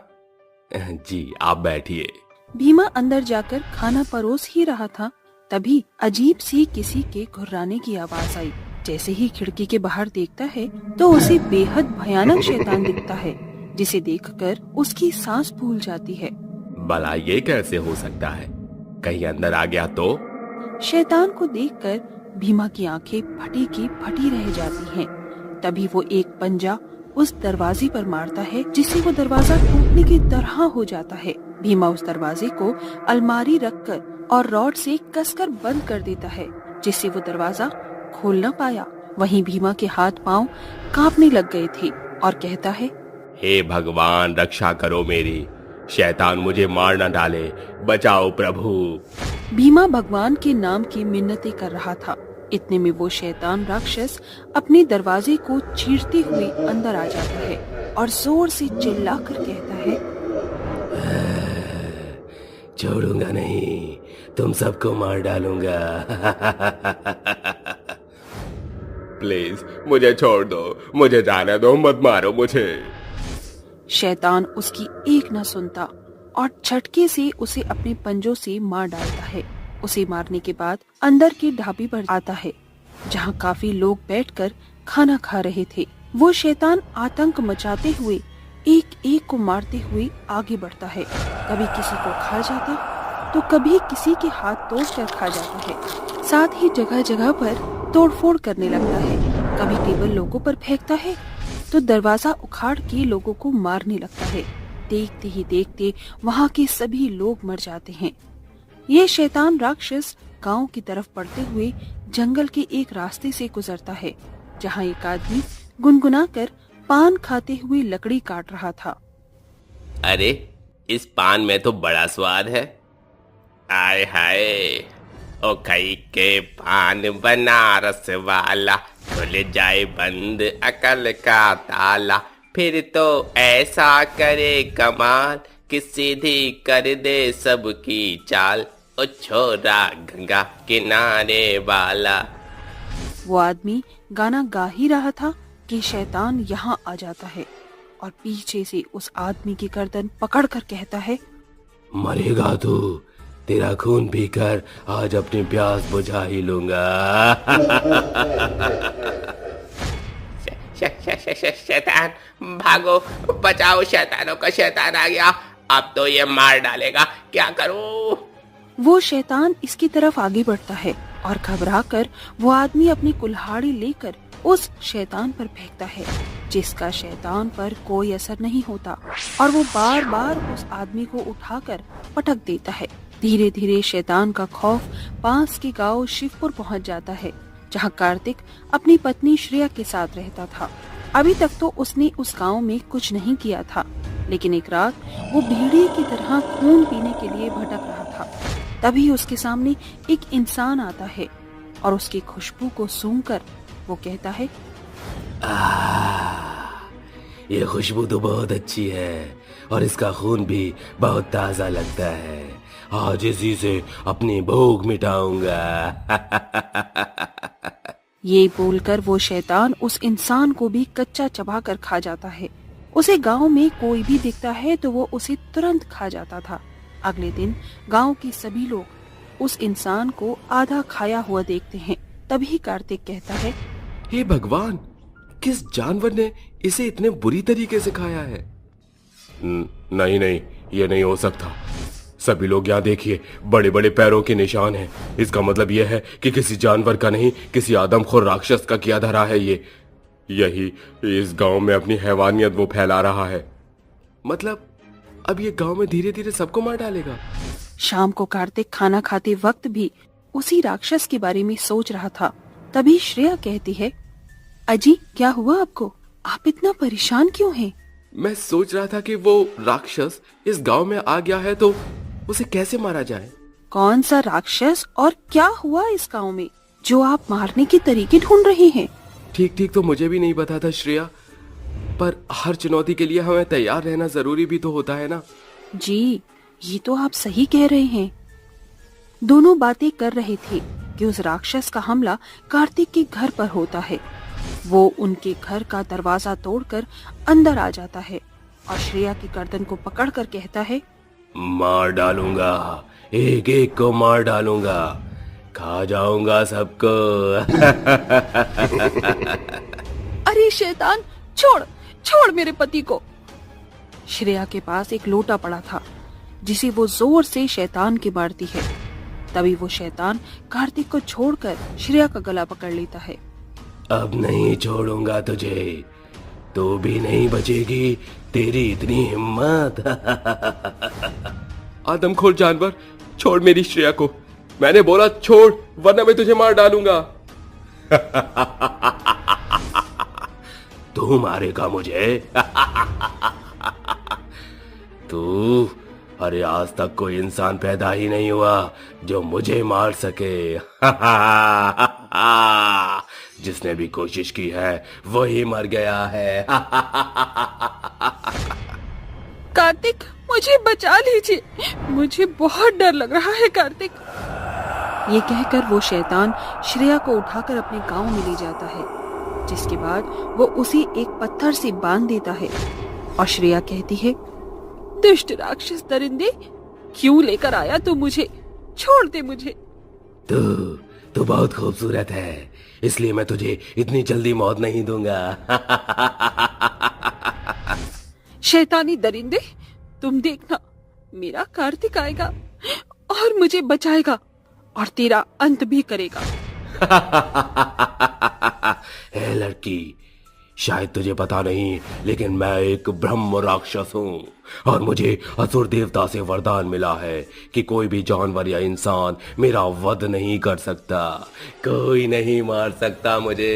जी आप बैठिए। भीमा अंदर जाकर खाना परोस ही रहा था, तभी अजीब सी किसी के घुर्राने की आवाज आई। जैसे ही खिड़की के बाहर देखता है तो उसे बेहद भयानक शैतान दिखता है, जिसे देखकर उसकी सांस फूल जाती है। भला ये कैसे हो सकता है? कहीं अंदर आ गया तो? शैतान को देखकर भीमा की आंखें फटी की फटी रह जाती हैं। तभी वो एक पंजा उस दरवाजे पर मारता है, जिससे वो दरवाजा टूटने की तरह हो जाता है। भीमा उस दरवाजे को अलमारी रखकर और रॉड से कसकर बंद कर देता है, जिससे वो दरवाजा खोल न पाया। वहीं भीमा के हाथ पांव कांपने लग गए थे और कहता है, हे भगवान रक्षा करो मेरी, शैतान मुझे मार न डाले, बचाओ प्रभु। भीमा भगवान के नाम की मिन्नतें कर रहा था। इतने में वो शैतान राक्षस अपने दरवाजे को चीरते हुए अंदर आ जाता है और जोर से चिल्लाकर कहता है, छोड़ूंगा नहीं, तुम सबको मार डालूंगा। प्लीज मुझे छोड़ दो, मुझे जाने दो, मत मारो मुझे। शैतान उसकी एक न सुनता और झटके से उसे अपने पंजों से मार डालता है। उसे मारने के बाद अंदर के ढाबे पर आता है, जहां काफी लोग बैठकर खाना खा रहे थे। वो शैतान आतंक मचाते हुए एक एक को मारते हुए आगे बढ़ता है। कभी किसी को खा जाता तो कभी किसी के हाथ तोड़कर खा जाता है। साथ ही जगह जगह पर तोड़फोड़ करने लगता है। कभी टेबल लोगों पर फेंकता है तो दरवाजा उखाड़ के लोगों को मारने लगता है। देखते ही देखते वहाँ के सभी लोग मर जाते हैं। ये शैतान राक्षस गांव की तरफ बढ़ते हुए जंगल के एक रास्ते से गुजरता है, जहाँ एक आदमी गुनगुनाकर पान खाते हुए लकड़ी काट रहा था। अरे इस पान में तो बड़ा स्वाद है। आय हाय, ओ कई के पान बनारस वाला, खुल जाए बंद अकल का ताला, फिर तो ऐसा करे कमाल कि सीधी कर दे सबकी चाल, ओ छोरा गंगा किनारे वाला। वो आदमी गाना गा ही रहा था कि शैतान यहाँ आ जाता है और पीछे से उस आदमी की गर्दन पकड़कर कहता है, मरेगा तू, तेरा खून पीकर आज अपनी प्यास बुझा ही लूंगा। शैतान भागो, बचाओ, शैतानों का शैतान आ गया, अब तो ये मार डालेगा, क्या करूं? वो शैतान इसकी तरफ आगे बढ़ता है और घबराकर वो आदमी अपनी कुल्हाड़ी लेकर उस शैतान पर फेंकता है, जिसका शैतान पर कोई असर नहीं होता और वो बार बार उस आदमी को उठाकर पटक देता है। धीरे धीरे शैतान का खौफ पास के गांव शिवपुर पहुंच जाता है, जहां कार्तिक अपनी पत्नी श्रेया के साथ रहता था। अभी तक तो उसने उस गांव में कुछ नहीं किया था, लेकिन एक रात वो भेड़िए की तरह खून पीने के लिए भटक रहा था। तभी उसके सामने एक इंसान आता है और उसकी खुशबू को सूंघकर वो कहता है, ये खुशबू तो बहुत अच्छी है और इसका खून भी बहुत ताजा लगता है। आज इसी से अपनी भूख मिटाऊंगा। ये बोलकर वो शैतान उस इंसान को भी कच्चा चबा कर खा जाता है। उसे गांव में कोई भी दिखता है तो वो उसे तुरंत खा जाता था। अगले दिन गांव के सभी लोग उस इंसान को आधा खाया हुआ देखते हैं। तभी कार्तिक कहता है, हे भगवान, किस जानवर ने इसे इतने बुरी तरीके से खाया है? नहीं नहीं, ये नहीं हो सकता। सभी लोग यहाँ देखिए, बड़े बड़े पैरों के निशान हैं। इसका मतलब यह है कि किसी जानवर का नहीं, किसी आदमखोर राक्षस का किया धरा है ये। यही इस गांव में अपनी हैवानियत वो फैला रहा है। मतलब अब ये गांव में धीरे धीरे सबको मार डालेगा? शाम को कार्तिक खाना खाते वक्त भी उसी राक्षस के बारे में सोच रहा था। तभी श्रेया कहती है, अजी क्या हुआ आपको? आप इतना परेशान क्यों हैं? मैं सोच रहा था कि वो राक्षस इस गांव में आ गया है तो उसे कैसे मारा जाए। कौन सा राक्षस और क्या हुआ इस गांव में जो आप मारने के तरीके ढूंढ रहे हैं? ठीक ठीक तो मुझे भी नहीं पता था श्रेया, पर हर चुनौती के लिए हमें तैयार रहना जरूरी भी तो होता है ना। जी, ये तो आप सही कह रहे हैं। दोनों बातें कर रहे थे कि उस राक्षस का हमला कार्तिक के घर पर होता है। वो उनके घर का दरवाजा तोड़कर अंदर आ जाता है और श्रेया की गर्दन को पकड़कर कहता है, मार डालूंगा, एक एक को मार डालूंगा, खा जाऊंगा सबको। अरे शैतान, छोड़ छोड़ मेरे पति को। श्रेया के पास एक लोटा पड़ा था जिसे वो जोर से शैतान की मारती है। तभी वो शैतान कार्तिक को छोड़कर श्रेया का गला पकड़ लेता है। अब नहीं छोड़ूंगा तुझे, तू भी नहीं बचेगी, तेरी इतनी हिम्मत। आदमखोर जानवर, छोड़ मेरी श्रेया को। मैंने बोला छोड़, वरना मैं तुझे मार डालूंगा। तू मारेगा मुझे? तू, अरे आज तक कोई इंसान पैदा ही नहीं हुआ जो मुझे मार सके। जिसने भी कोशिश की है वही मर गया है। कार्तिक, मुझे बचा लीजिए, मुझे बहुत डर लग रहा है कार्तिक। ये कहकर वो शैतान श्रेया को उठाकर अपने गांव में ले जाता है, जिसके बाद वो उसे एक पत्थर से बांध देता है। और श्रेया कहती है, दुष्ट राक्षस दरिंदे, क्यों लेकर आया तू मुझे? छोड़ दे मुझे। तू बहुत खूबसूरत है, इसलिए मैं तुझे इतनी जल्दी मौत नहीं दूंगा। शैतानी दरिंदे, तुम देखना, मेरा कार्तिक आएगा और मुझे बचाएगा और तेरा अंत भी करेगा। हे लड़की, शायद तुझे पता नहीं, लेकिन मैं एक ब्रह्म राक्षस हूँ और मुझे असुर देवता से वरदान मिला है कि कोई भी जानवर या इंसान मेरा वध नहीं कर सकता, कोई नहीं मार सकता मुझे।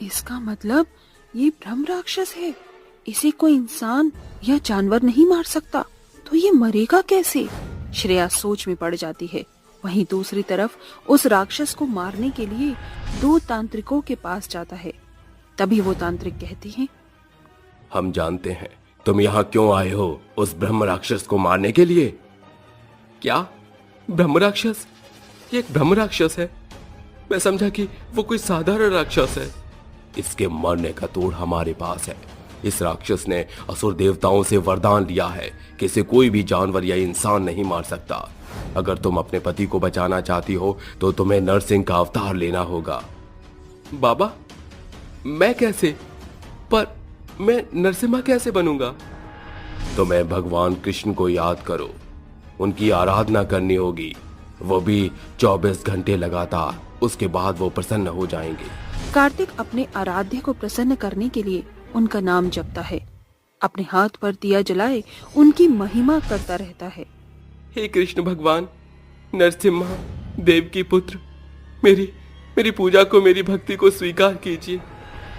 इसका मतलब ये ब्रह्म राक्षस है, इसे कोई इंसान या जानवर नहीं मार सकता, तो ये मरेगा कैसे? श्रेया सोच में पड़ जाती है। वहीं दूसरी तरफ उस राक्षस को मारने के लिए 2 तांत्रिकों के पास जाता है। तभी वो तांत्रिक कहती हैं, हम जानते हैं तुम यहाँ क्यों आए हो, उस ब्रह्म राक्षस को मारने के लिए। क्या ब्रह्म राक्षस? ये एक ब्रह्म राक्षस है? मैं समझा कि वो कोई साधारण राक्षस है। इसके मरने का तोड़ हमारे पास है। इस राक्षस ने असुर देवताओं से वरदान लिया है कि इसे कोई भी जानवर या इंसान नहीं मार सकता। अगर तुम अपने पति को बचाना चाहती हो तो तुम्हें नरसिंह का अवतार लेना होगा। बाबा, मैं कैसे? पर मैं नरसिम्हा कैसे बनूंगा? तुम्हें भगवान कृष्ण को याद करो, उनकी आराधना करनी होगी, वो भी 24 घंटे लगातार। उसके बाद वो प्रसन्न हो जाएंगे। कार्तिक अपने आराध्य को प्रसन्न करने के लिए उनका नाम जपता है, अपने हाथ पर दिया जलाए उनकी महिमा करता रहता है। हे कृष्ण भगवान, नरसिम्हा देव की पुत्र, मेरी पूजा को, मेरी भक्ति को स्वीकार कीजिए।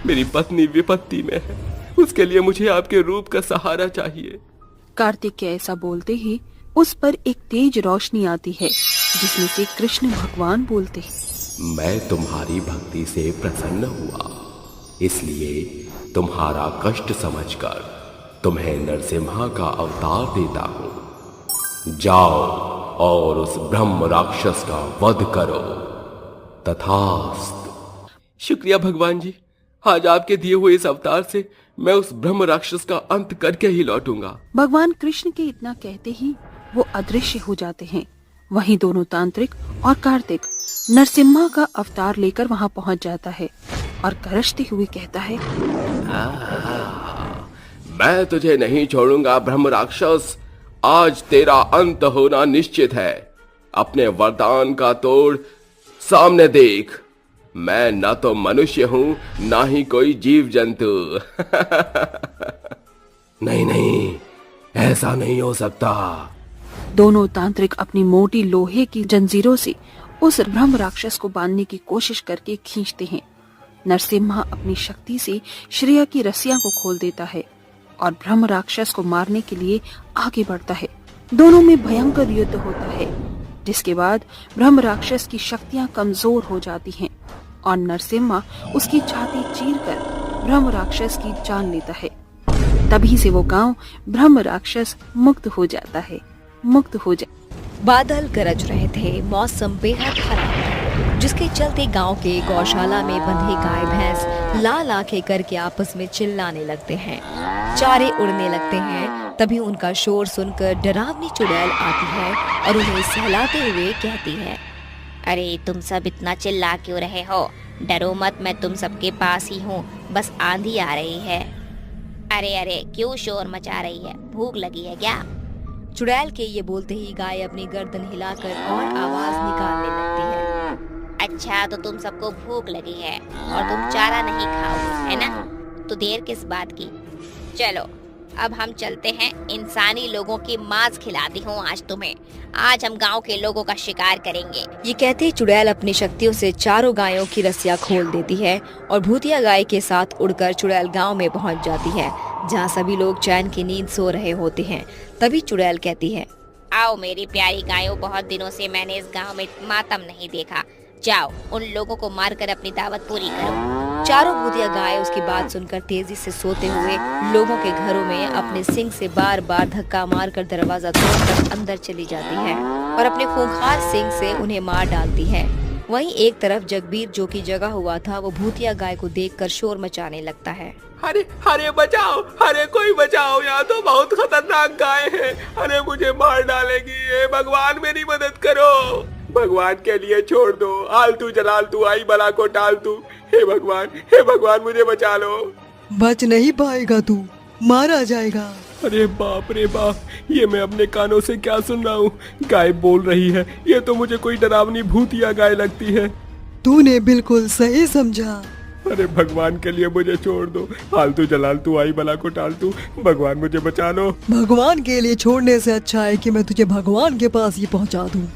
मेरी पत्नी विपत्ति में है, उसके लिए मुझे आपके रूप का सहारा चाहिए। कार्तिक के ऐसा बोलते ही उस पर एक तेज रोशनी आती है जिसमें से कृष्ण भगवान बोलते हैं, मैं तुम्हारी भक्ति से प्रसन्न हुआ, इसलिए तुम्हारा कष्ट समझकर तुम्हें नरसिम्हा का अवतार देता हूँ। जाओ और उस ब्रह्म राक्षस का वध करो। तथास्तु। शुक्रिया भगवान जी, आज आपके दिए हुए इस अवतार से मैं उस ब्रह्म राक्षस का अंत करके ही लौटूंगा। भगवान कृष्ण के इतना कहते ही वो अदृश्य हो जाते हैं। वहीं दोनों तांत्रिक और कार्तिक नरसिम्हा का अवतार लेकर वहां पहुंच जाता है और गरजते हुए कहता है, मैं तुझे नहीं छोड़ूंगा ब्रह्म राक्षस, आज तेरा अंत होना निश्चित है। अपने वरदान का तोड़ सामने देख, मैं न तो मनुष्य हूं ना ही कोई जीव जंतु। नहीं नहीं, ऐसा नहीं हो सकता। दोनों तांत्रिक अपनी मोटी लोहे की जंजीरों से उस ब्रह्म राक्षस को बांधने की कोशिश करके खींचते हैं। नरसिम्हा अपनी शक्ति से श्रेया की रस्सियां को खोल देता है और ब्रह्म राक्षस को मारने के लिए आगे बढ़ता है। दोनों में भयंकर युद्ध होता है, जिसके बाद ब्रह्म राक्षस की शक्तियां कमजोर हो जाती हैं और नरसिम्हा उसकी छाती चीरकर ब्रह्म राक्षस की जान लेता है। तभी से वो गांव ब्रह्म राक्षस मुक्त हो जाता है। बादल गरज रहे थे, मौसम बेहद खराब था, जिसके चलते गांव के गौशाला में बंधे गाय भैंस लाल आंखें करके आपस में चिल्लाने लगते हैं, चारे उड़ने लगते हैं। तभी उनका शोर सुनकर डरावनी चुड़ैल आती है और उन्हें सहलाते हुए कहती है, अरे तुम सब इतना चिल्ला क्यों रहे हो? डरो मत, मैं तुम सबके पास ही हूँ, बस आंधी आ रही है। अरे अरे क्यों शोर मचा रही है, भूख लगी है क्या? चुड़ैल के ये बोलते ही गाय अपनी गर्दन हिलाकर और आवाज निकालने लगती है। अच्छा, तो तुम सबको भूख लगी है और तुम चारा नहीं खाओगे, है ना? तो देर किस बात की? चलो अब हम चलते हैं, इंसानी लोगों की मांस खिलाती हूँ आज तुम्हें। आज हम गांव के लोगों का शिकार करेंगे। ये कहते ही चुड़ैल अपनी शक्तियों से चारों गायों की रस्सियां खोल देती है और भूतिया गाय के साथ उड़कर चुड़ैल गांव में पहुंच जाती है, जहां सभी लोग चैन की नींद सो रहे होते हैं। तभी चुड़ैल कहती है, आओ मेरी प्यारी गायों, बहुत दिनों से मैंने इस गांव में मातम नहीं देखा। जाओ उन लोगों को मारकर अपनी दावत पूरी करो। चारों भूतिया गाय उसकी बात सुनकर तेजी से सोते हुए लोगों के घरों में अपने सिंग से बार बार धक्का मारकर दरवाजा तोड़कर अंदर चली जाती है और अपने खूंखार सिंग से उन्हें मार डालती है। वहीं एक तरफ जगबीर, जो की जगा हुआ था, वो भूतिया गाय को देखकर शोर मचाने लगता है। अरे अरे बचाओ, अरे कोई बचाओ, यहाँ तो बहुत खतरनाक गाय है, अरे मुझे मार डालेगी। हे भगवान मेरी मदद करो, भगवान के लिए छोड़ दो, आलतू जलालतू आई बला को टालतू। हे भगवान मुझे बचा लो। बच नहीं पाएगा तू, मारा जाएगा। अरे बाप रे बाप, ये मैं अपने कानों से क्या सुन रहा हूँ? गाय बोल रही है, ये तो मुझे कोई डरावनी भूतिया गाय लगती है। तूने बिल्कुल सही समझा। अरे भगवान के लिए मुझे छोड़ दो, आलतू जलालतू आई बला को टालतू, भगवान मुझे बचा लो। भगवान के लिए छोड़ने से अच्छा है कि मैं तुझे भगवान के पास ही पहुँचा दूँ।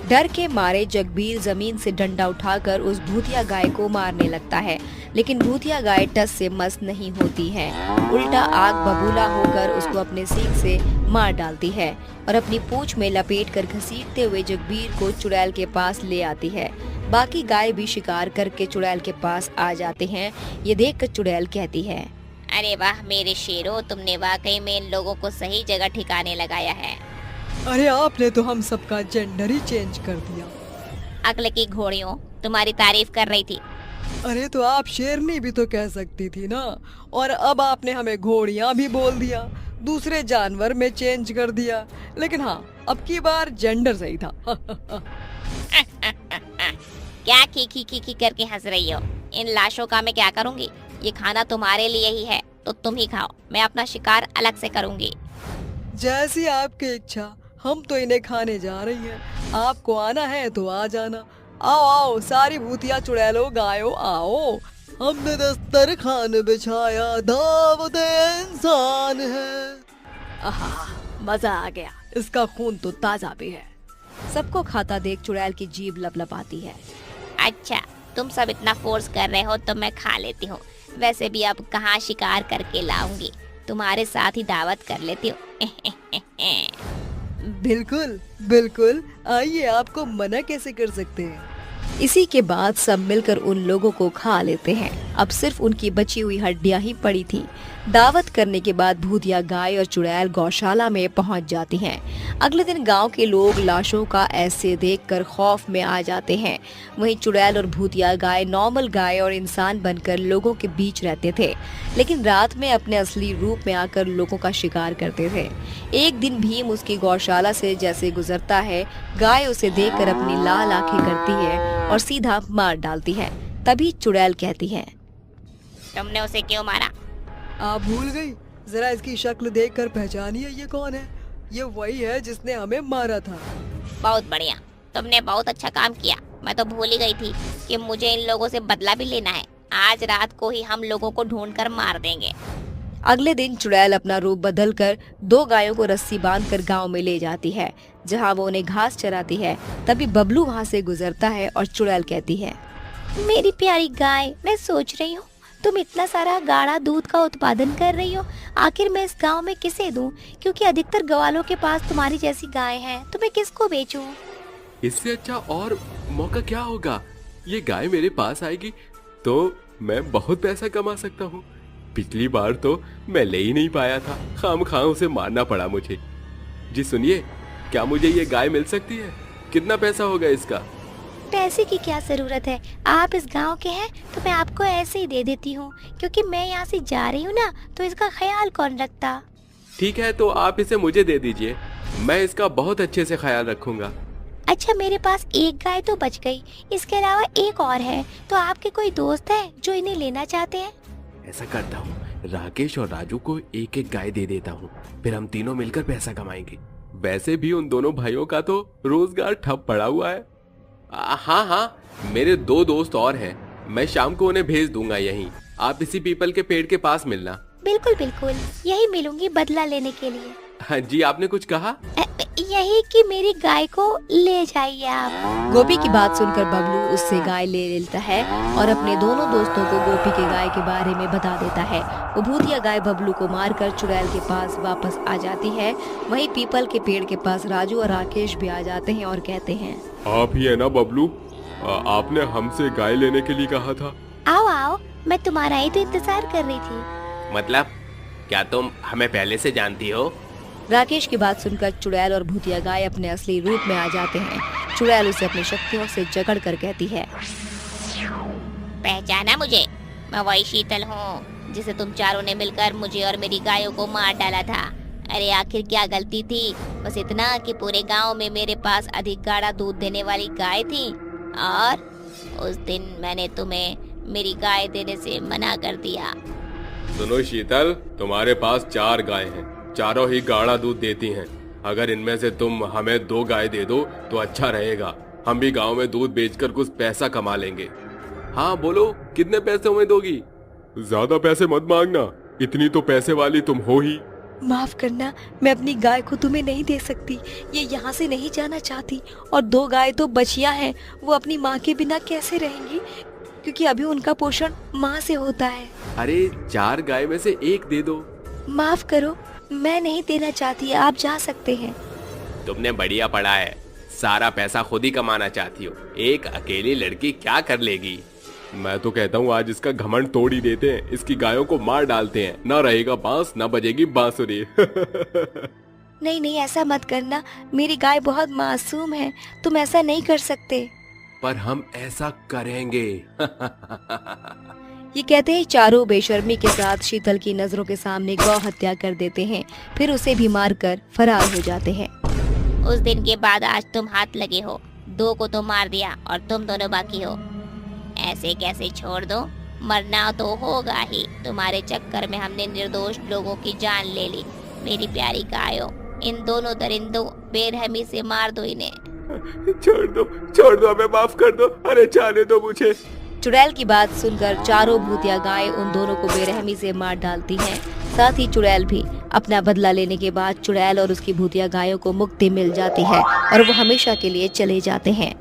डर के मारे जगबीर जमीन से डंडा उठाकर उस भूतिया गाय को मारने लगता है, लेकिन भूतिया गाय टस से मस नहीं होती है, उल्टा आग बबूला होकर उसको अपने सींग से मार डालती है और अपनी पूंछ में लपेटकर घसीटते हुए जगबीर को चुड़ैल के पास ले आती है। बाकी गाय भी शिकार करके चुड़ैल के पास आ जाते हैं। ये देखकर चुड़ैल कहती है, अरे वाह मेरे शेरों, तुमने वाकई में इन लोगों को सही जगह ठिकाने लगाया है। अरे आपने तो हम सबका जेंडर ही चेंज कर दिया। अक्ल की घोड़ियों, तुम्हारी तारीफ कर रही थी। अरे तो आप शेरनी भी तो कह सकती थी ना, और अब आपने हमें घोड़ियाँ भी बोल दिया, दूसरे जानवर में चेंज कर दिया। लेकिन हाँ, अब की बार जेंडर सही था। क्या खी करके हंस रही हो? इन लाशों का मैं क्या करूँगी? ये खाना तुम्हारे लिए ही है, तो तुम ही खाओ, मैं अपना शिकार अलग से करूँगी। जैसी आपकी इच्छा, हम तो इन्हें खाने जा रही हैं। आपको आना है तो आ जाना। आओ आओ सारी भूतिया चुड़ैलो गायो आओ, हमने दस्तरखान बिछाया, दावत इंसान है। आहा, मजा आ गया, इसका खून तो ताजा भी है। सबको खाता देख चुड़ैल की जीभ लपलपाती है। अच्छा, तुम सब इतना फोर्स कर रहे हो तो मैं खा लेती हूँ। वैसे भी अब कहाँ शिकार करके लाऊंगी, तुम्हारे साथ ही दावत कर लेती हूँ। बिल्कुल बिल्कुल, आइए, आपको मना कैसे कर सकते हैं। इसी के बाद सब मिलकर उन लोगों को खा लेते हैं। अब सिर्फ उनकी बची हुई हड्डियां ही पड़ी थी। दावत करने के बाद भूतिया गाय और चुड़ैल गौशाला में पहुंच जाती हैं। अगले दिन गांव के लोग लाशों का ऐसे देखकर खौफ में आ जाते हैं। वहीं चुड़ैल और भूतिया गाय नॉर्मल गाय और इंसान बनकर लोगों के बीच रहते थे, लेकिन रात में अपने असली रूप में आकर लोगों का शिकार करते थे। एक दिन भीम उसकी गौशाला से जैसे गुजरता है, गाय उसे देखकर अपनी लाल आंखें करती है और सीधा मार डालती है। तभी चुड़ैल कहती है, तुमने उसे क्यों मारा? आप भूल गई? जरा इसकी शक्ल देखकर पहचानिए, ये कौन है? ये वही है जिसने हमें मारा था। बहुत बढ़िया, तुमने बहुत अच्छा काम किया। मैं तो भूल ही गई थी कि मुझे इन लोगों से बदला भी लेना है। आज रात को ही हम लोगों को ढूंढकर मार देंगे। अगले दिन चुड़ैल अपना रूप बदलकर 2 गायों को रस्सी बांधकर गांव में ले जाती है, जहां वो उन्हें घास चराती है। तभी बबलू वहां से गुजरता है और चुड़ैल कहती है, मेरी प्यारी गाय, मैं सोच रही हूँ तुम इतना सारा गाढ़ा दूध का उत्पादन कर रही हो, आखिर मैं इस गांव में किसे दूं? क्योंकि अधिकतर ग्वालों के पास तुम्हारी जैसी गाय हैं, तो मैं किसको बेचूं? इससे अच्छा और मौका क्या होगा? ये गाय मेरे पास आएगी तो मैं बहुत पैसा कमा सकता हूँ। पिछली बार तो मैं ले ही नहीं पाया था, खामखा उसे मारना पड़ा मुझे। जी सुनिए, क्या मुझे ये गाय मिल सकती है? कितना पैसा होगा इसका? पैसे की क्या जरूरत है? आप इस गांव के हैं तो मैं आपको ऐसे ही दे देती हूँ, क्योंकि मैं यहाँ से जा रही हूँ ना, तो इसका ख्याल कौन रखता? ठीक है, तो आप इसे मुझे दे दीजिए, मैं इसका बहुत अच्छे से ख्याल रखूंगा। अच्छा, मेरे पास एक गाय तो बच गई, इसके अलावा एक और है, तो आपके कोई दोस्त है जो इन्हें लेना चाहते हैं? ऐसा करता हूँ, राकेश और राजू को एक एक गाय दे देता हूँ, फिर हम तीनों मिलकर पैसा कमाएंगे। वैसे भी उन दोनों भाइयों का तो रोजगार ठप पड़ा हुआ है। हाँ, मेरे 2 दोस्त और हैं, मैं शाम को उन्हें भेज दूंगा यहीं। आप इसी पीपल के पेड़ के पास मिलना। बिल्कुल बिल्कुल, यही मिलूंगी बदला लेने के लिए। हाँ जी, आपने कुछ कहा? यही कि मेरी गाय को ले जाइए आप। गोपी की बात सुनकर बबलू उससे गाय ले लेता है और अपने दोनों दोस्तों को गोपी के गाय के बारे में बता देता है। वो भूतिया गाय बबलू को मारकर चुड़ैल के पास वापस आ जाती है। वहीं पीपल के पेड़ के पास राजू और राकेश भी आ जाते हैं और कहते हैं, आप ही है ना बबलू? आपने हमसे गाय लेने के लिए कहा था। आओ आओ, मैं तुम्हारा ही तो इंतजार कर रही थी। मतलब क्या तुम हमें पहले से जानती हो? राकेश की बात सुनकर चुड़ैल और भूतिया गाय अपने असली रूप में आ जाते हैं। चुड़ैल उसे अपनी शक्तियों से जकड़ कर कहती है, पहचाना मुझे? मैं वही शीतल हूँ जिसे तुम चारों ने मिलकर मुझे और मेरी गायों को मार डाला था। अरे आखिर क्या गलती थी? बस इतना कि पूरे गांव में मेरे पास अधिक गाढ़ा दूध देने वाली गाय थी, और उस दिन मैंने तुम्हें मेरी गाय देने से मना कर दिया। सुनो शीतल, तुम्हारे पास 4 गाय हैं, चारों ही गाढ़ा दूध देती हैं। अगर इनमें से तुम हमें 2 गाय दे दो तो अच्छा रहेगा, हम भी गांव में दूध बेचकर कुछ पैसा कमा लेंगे। हाँ बोलो, कितने पैसे में दोगी? ज्यादा पैसे मत मांगना, इतनी तो पैसे वाली तुम हो ही। माफ करना, मैं अपनी गाय को तुम्हें नहीं दे सकती। ये यहाँ से नहीं जाना चाहती, और 2 गाय तो बचिया हैं, वो अपनी माँ के बिना कैसे रहेंगी, क्योंकि अभी उनका पोषण माँ से होता है। अरे 4 गाय में से 1 दे दो। माफ करो, मैं नहीं देना चाहती, आप जा सकते हैं। तुमने बढ़िया पढ़ा है, सारा पैसा खुद ही कमाना चाहती हो, एक अकेली लड़की क्या कर लेगी? मैं तो कहता हूँ आज इसका घमंड तोड़ ही देते हैं, इसकी गायों को मार डालते हैं, ना रहेगा बांस ना बजेगी बांसुरी। नहीं नहीं, ऐसा मत करना, मेरी गाय बहुत मासूम है, तुम ऐसा नहीं कर सकते। पर हम ऐसा करेंगे। ये कहते ही चारों बेशर्मी के साथ शीतल की नजरों के सामने गौ हत्या कर देते हैं, फिर उसे भी मारकर फरार हो जाते हैं। उस दिन के बाद आज तुम हाथ लगे हो, 2 को तो मार दिया और तुम दोनों बाकी हो। ऐसे कैसे छोड़ दो? मरना तो होगा ही। तुम्हारे चक्कर में हमने निर्दोष लोगों की जान ले ली। मेरी प्यारी गायों, इन दोनों दरिंदों बेरहमी से मार दो इन्हें। छोड़ दो, हमें माफ कर दो, अरे जाने दो मुझे। चुड़ैल की बात सुनकर चारों भूतिया गाय उन दोनों को बेरहमी से मार डालती हैं। साथ ही चुड़ैल भी अपना बदला लेने के बाद चुड़ैल और उसकी भूतिया गायों को मुक्ति मिल जाती है और वो हमेशा के लिए चले जाते हैं।